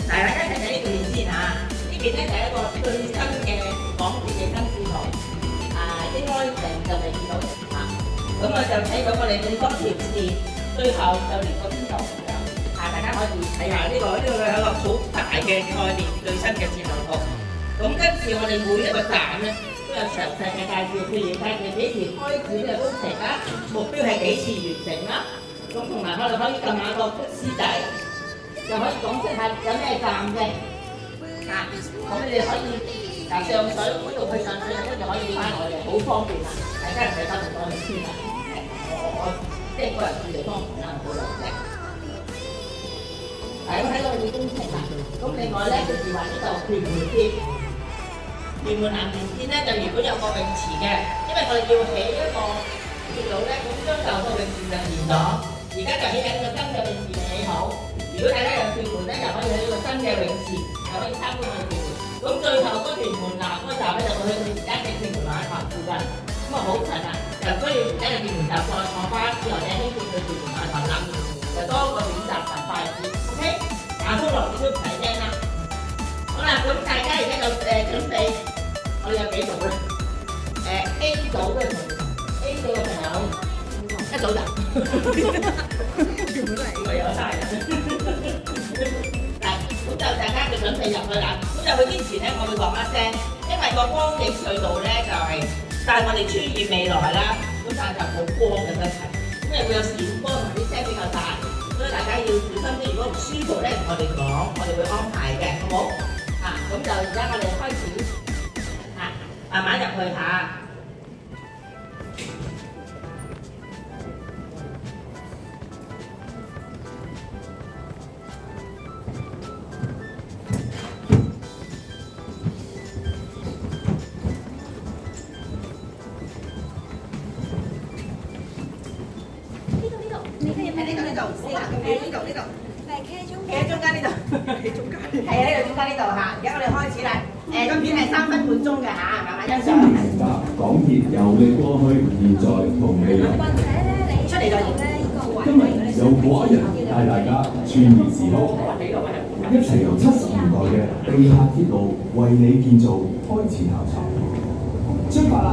大家睇睇呢邊先嚇，呢邊咧就係一個最新嘅港鐵嘅新線圖，應該就未見到嘅嚇。咁我就睇到我哋咁多條線，最後就連個邊度咁樣。大家可以睇下呢個係一個好大嘅概念，最新嘅線路圖。咁跟住我哋每一個站咧都有詳細嘅介紹，譬如介紹幾時開始呢個工程啦，目標係幾時完成啦。咁同埋我哋可以撳下個司仔，就可以講出下有咩站嘅。咁你哋可以由上水嗰度去上水，跟住可以翻我哋，好方便啊！大家唔使翻咁多去先啦。我即係個人住地方唔啱好兩隻。咁睇到我哋工程啦。咁另外咧，譬如話呢度屯門線，屯門南延線咧就原本有個泳池嘅，因為我哋要起一個鐵路咧，咁將舊個泳池就延咗，而家就起緊個新嘅泳池未起好。如果大家有屯門咧，就可以去呢個新嘅泳池，就可以參觀我哋屯門。咁最後嗰屯門南嗰站咧，就會去到而家嘅屯門碼頭附近，咁啊好近啊，就唔需要而家嘅屯門站再坐巴士或者輕鐵去屯門碼頭南面，就多個短站同快線。OK， 打風落雨都唔使驚啦。好啦，咁大家而家就準備，我哋有幾組咧？A 組嘅同 A 組嘅朋友一組人，我有晒人。咁就大家就準備入去啦。咁入去之前咧，我會講一聲，因為個光影隧道咧就係帶我哋穿越未來啦。咁但係就冇光嘅問題，咁又會有閃光同啲聲比較大，所以大家要小心啲。如果唔舒服咧，我哋講，我哋會安排嘅，好冇？咁就而家我哋開始慢慢入去嚇。係啊，呢度中間呢度嚇，而家我哋開始啦。個片係3分半鐘嘅嚇，慢慢欣賞。明白港鐵遊歷過去、現在同未來。出嚟就今日有果人帶大家穿越時空，一齊由70年代嘅地下鐵路為你建造開始考察，出發啦！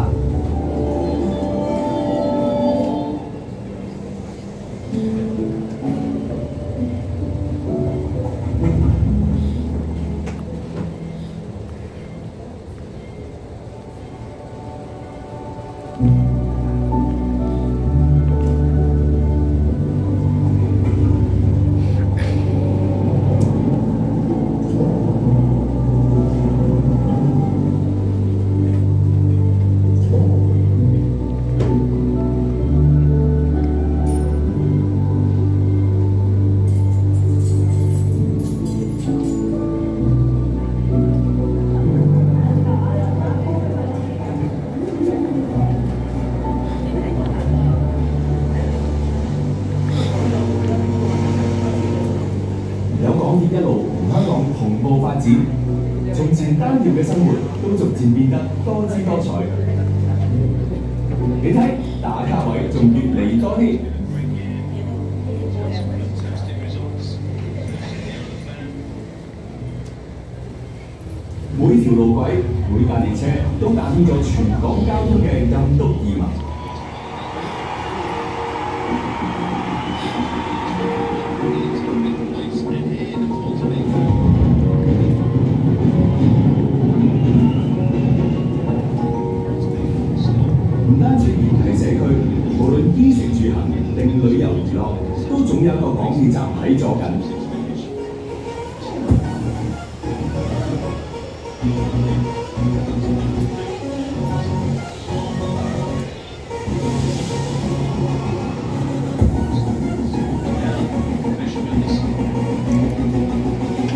一路同香港同步發展，從前單調嘅生活都逐漸變得多姿多彩。你睇打卡位仲越嚟越多添。每條路軌、每架列車都打通咗全港交通嘅任督二脈。唔單止連繫社區，無論衣食住行定旅遊娛樂，都總有一個港鐵站喺左近。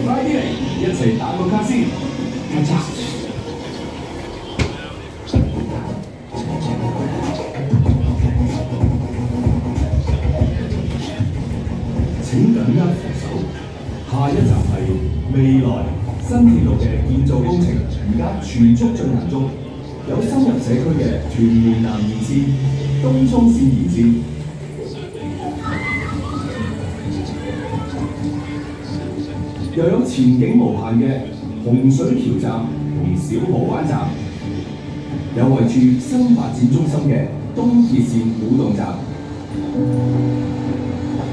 快啲嚟，一齊打個卡先，咔嚓！請緊握扶手，下一站係未來新鐵路嘅建造工程，而家全速進行中。有深入社區嘅屯門南延線、東涌線延線。又有前景無限嘅洪水橋站同小蠔灣站，有位處新發展中心嘅東鐵線古洞站，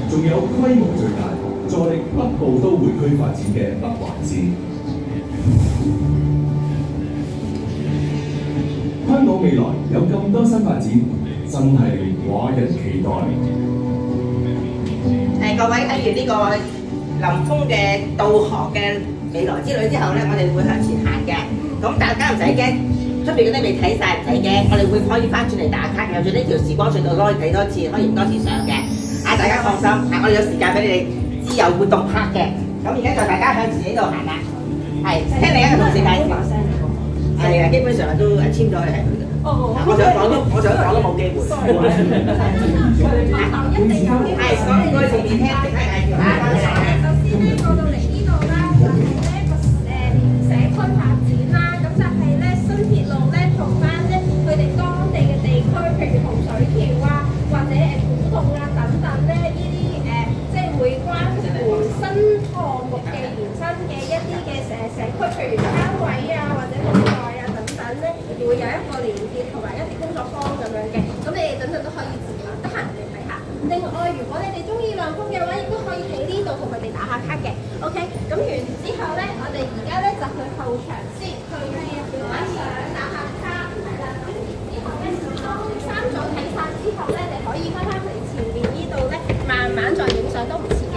仲有規模最大、助力北部都會區發展嘅北環線。香港未來有咁多新發展，真係令華人期待。各位睇完呢個林峰嘅導航嘅未來之旅之後咧，我哋會向前行嘅。咁大家唔使驚，出邊嗰啲未睇晒唔使驚，我哋會可以翻轉嚟打卡，有住呢條時光隧道可以睇多次，可以影多次相嘅。大家放心，我哋有時間俾你哋自由活動拍嘅。咁而家就大家向前呢度行啦。係，聽另一個同事介紹。係啊，基本上都簽咗係佢嘅。我想講都冇機會。係，講呢個前面聽大家介紹啦。首先咧過到嚟呢度啦，就係一個社區發展啦，咁就係咧新鐵路咧同翻咧佢哋當地嘅地區，譬如洪水橋啊，或者古洞啊等等咧，呢啲即係會關乎新項目嘅延伸嘅一啲嘅社區，譬如單位啊或者戶外啊等等咧，會有一個連結同埋一啲工作坊咁樣嘅，咁你哋等陣都可以自行得閒嚟睇下。另外，如果你哋中意梁峰嘅話，亦都可以喺呢度同佢哋打下卡嘅。OK， 咁完之後咧，我哋而家咧就去後場先，去影相、打下卡，係啦。咁之後咧，當三組睇晒之後咧，你可以翻返嚟前面呢度咧，慢慢再影相都唔遲嘅。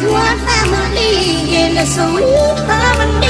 One family in a sweet harmony.